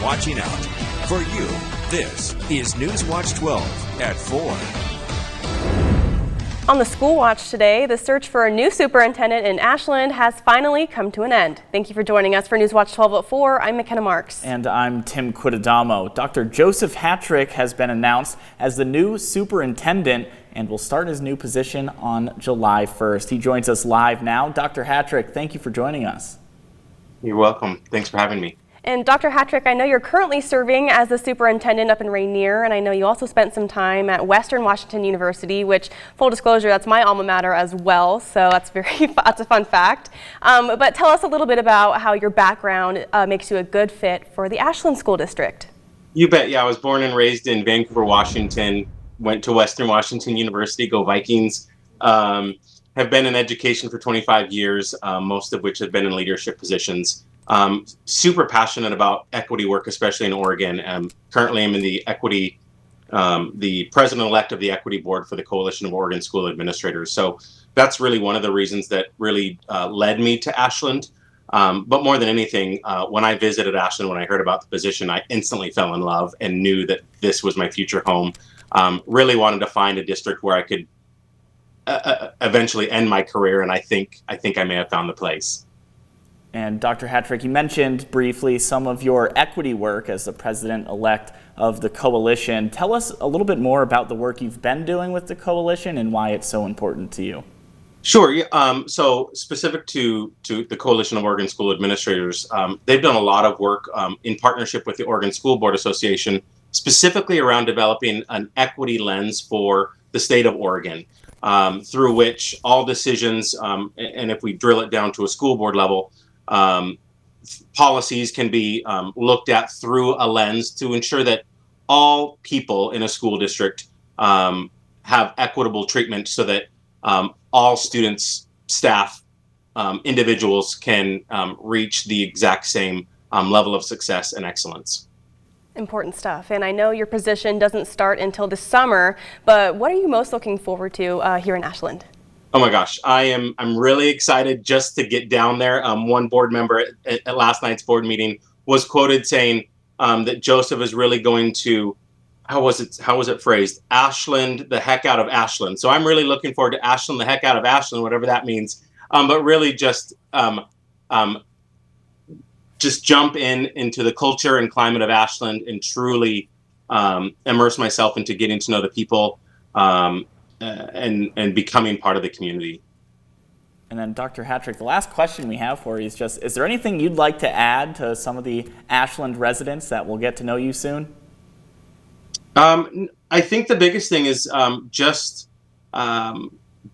watching out. For you, this is NewsWatch 12 at 4. On the School Watch today, the search for a new superintendent in Ashland has finally come to an end. Thank you for joining us for NewsWatch 12 at 4. I'm McKenna Marks. And I'm Tim Quidadamo. Dr. Joseph Hattrick has been announced as the new superintendent and will start his new position on July 1st. He joins us live now. Dr. Hattrick, thank you for joining us. You're welcome. Thanks for having me. And Dr. Hattrick, I know you're currently serving as the superintendent up in Rainier, and I know you also spent some time at Western Washington University, which, full disclosure, that's my alma mater as well, so that's a fun fact. But tell us a little bit about how your background makes you a good fit for the Ashland School District. You bet. Yeah, I was born and raised in Vancouver, Washington, went to Western Washington University, go Vikings. Have been in education for 25 years, most of which have been in leadership positions. Super passionate about equity work, especially in Oregon. Currently, I'm in the president-elect of the Equity Board for the Coalition of Oregon School Administrators. So that's really one of the reasons that really led me to Ashland. But more than anything, when I visited Ashland, when I heard about the position, I instantly fell in love and knew that this was my future home. Really wanted to find a district where I could eventually end my career, and I think I may have found the place. And Dr. Hattrick, you mentioned briefly some of your equity work as the president-elect of the coalition. Tell us a little bit more about the work you've been doing with the coalition and why it's so important to you. Sure. Yeah, so specific to the Coalition of Oregon School Administrators, they've done a lot of work in partnership with the Oregon School Board Association, specifically around developing an equity lens for the state of Oregon, through which all decisions, and if we drill it down to a school board level, policies can be looked at through a lens to ensure that all people in a school district have equitable treatment so that all students, staff, individuals can reach the exact same level of success and excellence. Important stuff. And I know your position doesn't start until this summer, but what are you most looking forward to here in Ashland? Oh my gosh, I'm really excited just to get down there. One board member at last night's board meeting was quoted saying that Joseph is really going to, how was it phrased? Ashland the heck out of Ashland. So I'm really looking forward to Ashland the heck out of Ashland, whatever that means. But really just jump into the culture and climate of Ashland and truly immerse myself into getting to know the people. And becoming part of the community. And then Dr. Hattrick, the last question we have for you is just, is there anything you'd like to add to some of the Ashland residents that will get to know you soon? I think the biggest thing is just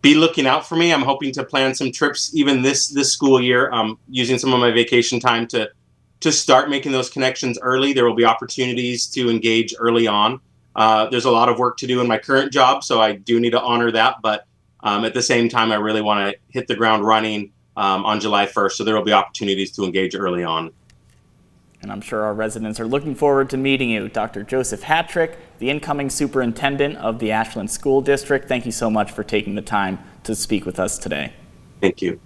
be looking out for me. I'm hoping to plan some trips even this school year, using some of my vacation time to start making those connections early. There will be opportunities to engage early on. There's a lot of work to do in my current job, so I do need to honor that. But at the same time, I really want to hit the ground running on July 1st, so there will be opportunities to engage early on. And I'm sure our residents are looking forward to meeting you. Dr. Joseph Hattrick, the incoming superintendent of the Ashland School District, thank you so much for taking the time to speak with us today. Thank you.